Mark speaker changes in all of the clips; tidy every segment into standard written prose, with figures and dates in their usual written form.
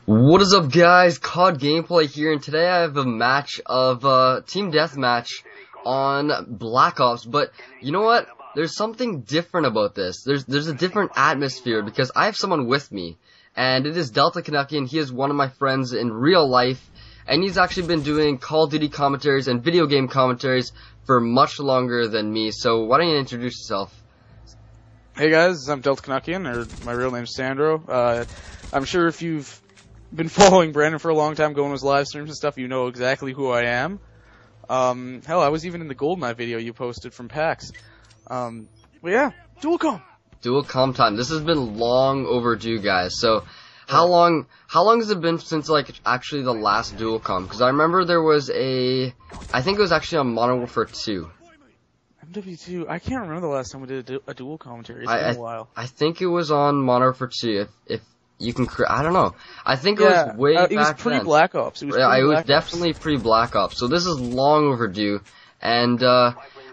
Speaker 1: What is up, guys? COD gameplay here, and today I have a match of team deathmatch on Black Ops. But you know what? There's something different about this. There's a different atmosphere because I have someone with me, and it is DeltaCanuckian. He is one of my friends in real life, and he's actually been doing Call of Duty commentaries and video game commentaries for much longer than me. So why don't you introduce yourself?
Speaker 2: Hey guys, I'm DeltaCanuckian, or my real name's Sandro. I'm sure if you've been following Brandon for a long time, going to his live streams and stuff, you know exactly who I am. Hell, I was even in the GoldenEye video you posted from PAX. But yeah, dual com
Speaker 1: time. This has been long overdue, guys. So, how long has it been since, like, actually the last dual com? Because I remember there was I think it was actually on Modern Warfare 2.
Speaker 2: MW3, I can't remember the last time we did a dual commentary. It's been a while.
Speaker 1: I think it was on Modern Warfare 2, if you can, I don't know. I think it was way back then.
Speaker 2: It was pre-Black Ops.
Speaker 1: It was definitely pre-Black Ops. So this is long overdue. And,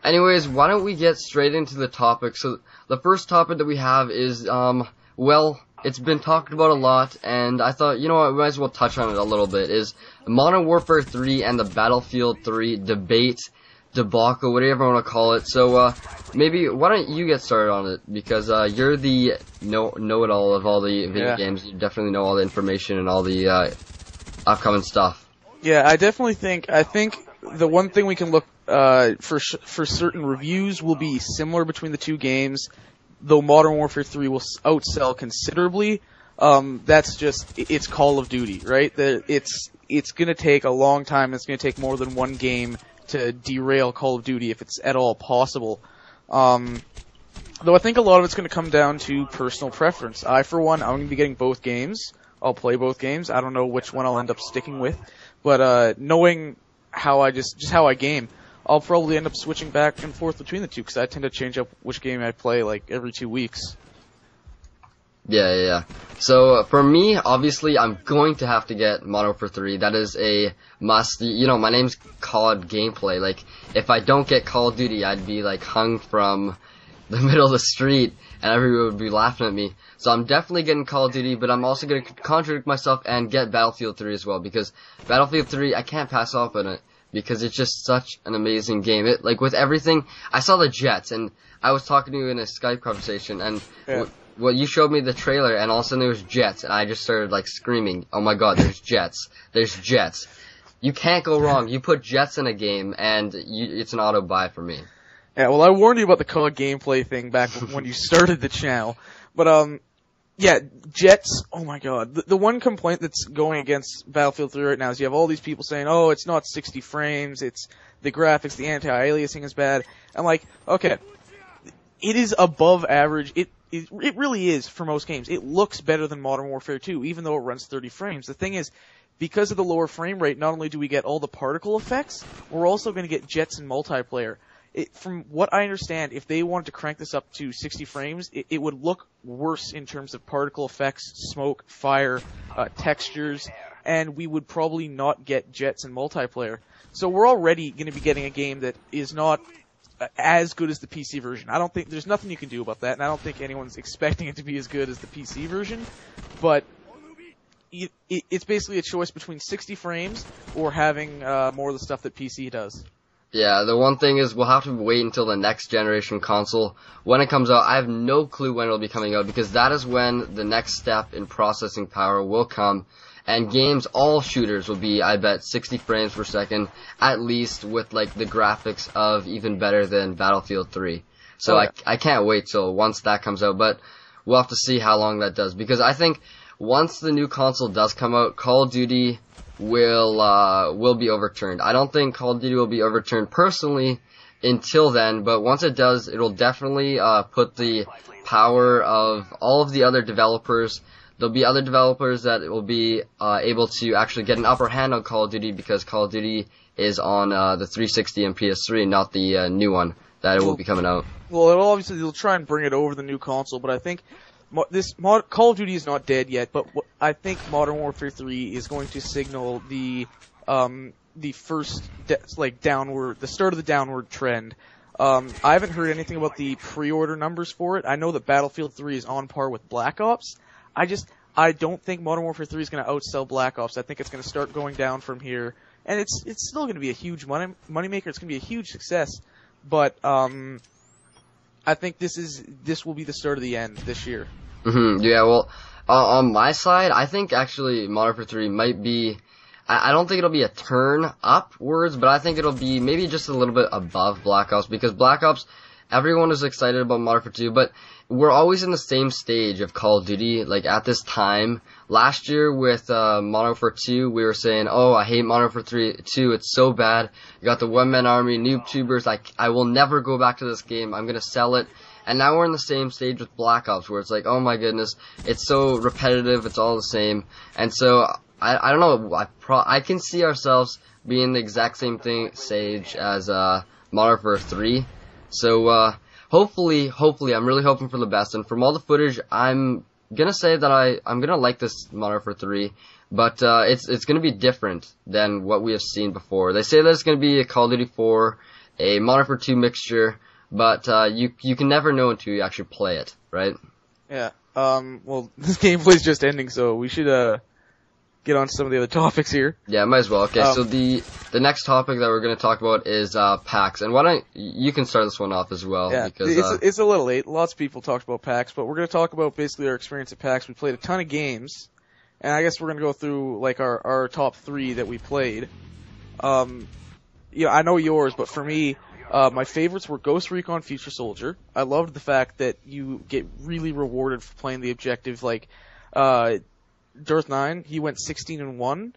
Speaker 1: anyways, why don't we get straight into the topic? So the first topic that we have is, well, it's been talked about a lot, and I thought, you know what, we might as well touch on it a little bit, is Modern Warfare 3 and the Battlefield 3 debate, debacle, whatever you want to call it. So, maybe, why don't you get started on it, because, you're the know-it-all of all the video games. You definitely know all the information and all the, upcoming stuff.
Speaker 2: Yeah, I think the one thing we can look, for certain reviews will be similar between the two games, though Modern Warfare 3 will outsell considerably. That's just, it's Call of Duty, right? It's gonna take a long time, it's gonna take more than one game to derail Call of Duty if it's at all possible. Though I think a lot of it's going to come down to personal preference. For one, I'm going to be getting both games. I'll play both games. I don't know which one I'll end up sticking with, but knowing how how I game, I'll probably end up switching back and forth between the two because I tend to change up which game I play like every 2 weeks.
Speaker 1: Yeah. So, for me, obviously, I'm going to have to get Modern Warfare 3. That is a must. You know, my name's COD Gameplay. Like, if I don't get Call of Duty, I'd be, like, hung from the middle of the street, and everyone would be laughing at me. So I'm definitely getting Call of Duty, but I'm also going to contradict myself and get Battlefield 3 as well, because Battlefield 3, I can't pass off on it, because it's just such an amazing game. Like, with everything, I saw the jets, and I was talking to you in a Skype conversation, and well, you showed me the trailer, and all of a sudden there was jets, and I just started, like, screaming, oh my god, there's jets. There's jets. You can't go wrong. You put jets in a game, and it's an auto-buy for me.
Speaker 2: Yeah, well, I warned you about the COD gameplay thing back when you started the channel. But, yeah, jets, oh my god. The one complaint that's going against Battlefield 3 right now is you have all these people saying, oh, it's not 60 frames, it's the graphics, the anti-aliasing is bad. I'm like, okay, it is above average. It really is for most games. It looks better than Modern Warfare 2, even though it runs 30 frames. The thing is, because of the lower frame rate, not only do we get all the particle effects, we're also going to get jets and multiplayer. From what I understand, if they wanted to crank this up to 60 frames, it would look worse in terms of particle effects, smoke, fire, textures, and we would probably not get jets and multiplayer. So we're already going to be getting a game that is not as good as the PC version. There's nothing you can do about that, and I don't think anyone's expecting it to be as good as the PC version, but it's basically a choice between 60 frames or having more of the stuff that PC does.
Speaker 1: Yeah, the one thing is we'll have to wait until the next generation console. When it comes out, I have no clue when it'll be coming out, because that is when the next step in processing power will come. And games, all shooters will be, I bet, 60 frames per second, at least, with, like, the graphics of even better than Battlefield 3. So I can't wait till once that comes out, but we'll have to see how long that does. Because I think once the new console does come out, Call of Duty will be overturned. I don't think Call of Duty will be overturned personally until then, but once it does, it'll definitely put the power of all of the other developers. There'll be other developers that will be able to actually get an upper hand on Call of Duty, because Call of Duty is on the 360 and PS3, not the new one that it will be coming out.
Speaker 2: Well, they'll try and bring it over the new console, but I think Call of Duty is not dead yet, but I think Modern Warfare 3 is going to signal the first the start of the downward trend. I haven't heard anything about the pre-order numbers for it. I know that Battlefield 3 is on par with Black Ops. I don't think Modern Warfare 3 is going to outsell Black Ops. I think it's going to start going down from here, and it's still going to be a huge moneymaker. It's going to be a huge success, but I think this will be the start of the end this year.
Speaker 1: Yeah, well, on my side, I think actually Modern Warfare 3 might be. I don't think it'll be a turn upwards, but I think it'll be maybe just a little bit above Black Ops, because Black Ops, everyone is excited about Modern Warfare 2, but we're always in the same stage of Call of Duty, like at this time. Last year with Modern Warfare 2, we were saying, oh, I hate Modern Warfare 2, it's so bad. You got the one-man army, noob tubers, I will never go back to this game, I'm gonna sell it. And now we're in the same stage with Black Ops, where it's like, oh my goodness, it's so repetitive, it's all the same. And so, I don't know, I can see ourselves being the exact same stage as Modern Warfare 3. So, hopefully, I'm really hoping for the best. And from all the footage, I'm gonna say that I'm gonna like this Modern Warfare 3, but it's gonna be different than what we have seen before. They say that it's gonna be a Call of Duty 4, a Modern Warfare 2 mixture, but you can never know until you actually play it, right?
Speaker 2: Yeah. Well, this gameplay's just ending, so we should get on to some of the other topics here.
Speaker 1: Yeah, might as well. Okay, so the next topic that we're going to talk about is PAX, and why don't you can start this one off as well?
Speaker 2: Yeah,
Speaker 1: because
Speaker 2: it's a little late. Lots of people talked about PAX, but we're going to talk about basically our experience at PAX. We played a ton of games, and I guess we're going to go through like our top 3 that we played. I know yours, but for me, my favorites were Ghost Recon Future Soldier. I loved the fact that you get really rewarded for playing the objective. Like, Darth9, he went 16-1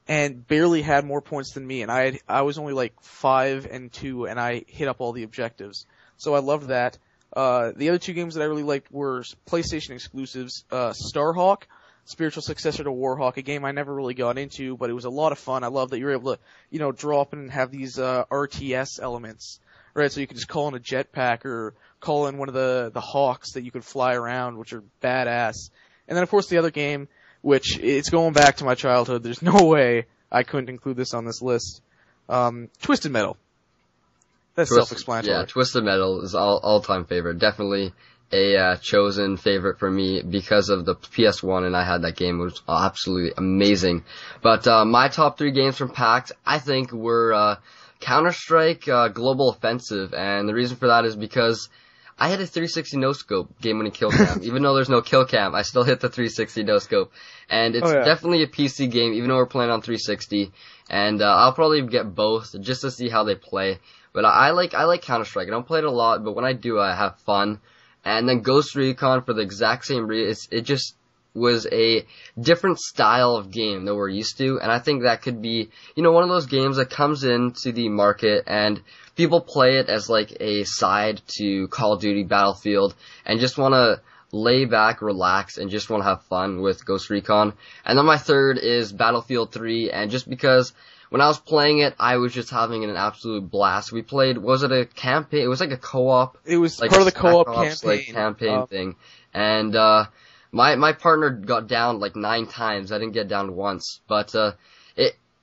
Speaker 2: and barely had more points than me, and I was only like 5-2, and I hit up all the objectives. So I loved that. The other 2 games that I really liked were PlayStation exclusives, Starhawk, spiritual successor to Warhawk, a game I never really got into, but it was a lot of fun. I love that you were able to, drop in and have these RTS elements, right? So you could just call in a jetpack or call in one of the Hawks that you could fly around, which are badass. And then, of course, the other game, which it's going back to my childhood. There's no way I couldn't include this on this list. Twisted Metal. That's self-explanatory.
Speaker 1: Yeah, Twisted Metal is all-time favorite. Definitely a chosen favorite for me because of the PS1, and I had that game. It was absolutely amazing. But my top 3 games from PAX, I think, were Counter-Strike, Global Offensive, and the reason for that is because I hit a 360 no-scope game-winning kill cam. Even though there's no kill cam, I still hit the 360 no-scope. And it's definitely a PC game, even though we're playing on 360. And I'll probably get both just to see how they play. But I like Counter-Strike. I don't play it a lot, but when I do, I have fun. And then Ghost Recon, for the exact same reason, it just was a different style of game that we're used to. And I think that could be, one of those games that comes into the market and people play it as like a side to Call of Duty Battlefield and just want to lay back, relax, and just want to have fun with Ghost Recon. And then my third is Battlefield 3, and just because when I was playing it, I was just having an absolute blast. We played, was it a campaign? It was like a co-op.
Speaker 2: It was
Speaker 1: like
Speaker 2: part of the co-op campaign.
Speaker 1: Thing. And my partner got down like 9 times. I didn't get down once. But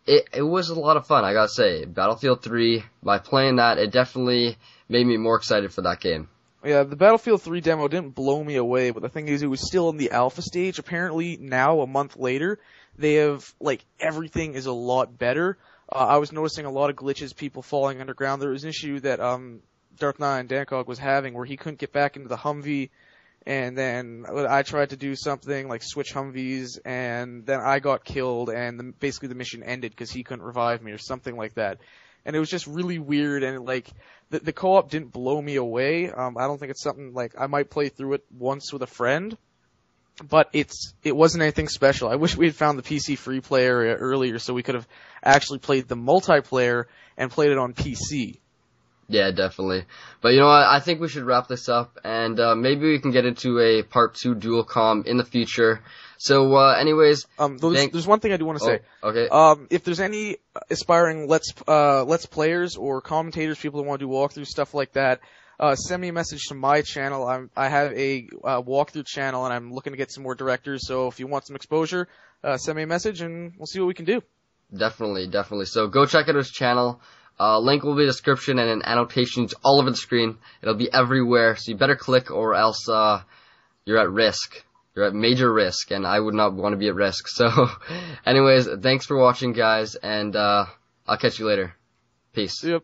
Speaker 1: it was a lot of fun, I gotta say. Battlefield 3, by playing that, it definitely made me more excited for that game.
Speaker 2: Yeah, the Battlefield 3 demo didn't blow me away, but the thing is, it was still in the alpha stage. Apparently, now, a month later, they have, everything is a lot better. I was noticing a lot of glitches, people falling underground. There was an issue that Darth9 DeltaCanuckian was having where he couldn't get back into the Humvee, and then I tried to do something like switch Humvees, and then I got killed, and basically the mission ended because he couldn't revive me or something like that. And it was just really weird, and the co-op didn't blow me away. I don't think it's something I might play through it once with a friend, but it wasn't anything special. I wish we had found the PC free play area earlier so we could have actually played the multiplayer and played it on PC.
Speaker 1: Yeah, definitely. But you know what? I think we should wrap this up, and maybe we can get into a part 2 dual comm in the future. So, anyways,
Speaker 2: there's one thing I do want to say.
Speaker 1: Okay.
Speaker 2: If there's any aspiring let's players or commentators, people that want to do walkthroughs, stuff like that, send me a message to my channel. I have a walkthrough channel, and I'm looking to get some more directors. So if you want some exposure, send me a message, and we'll see what we can do.
Speaker 1: Definitely. So go check out his channel. Link will be in the description and in annotations all over the screen. It'll be everywhere, so you better click or else you're at risk. You're at major risk, and I would not want to be at risk. So, anyways, thanks for watching, guys, and I'll catch you later. Peace.
Speaker 2: Yep.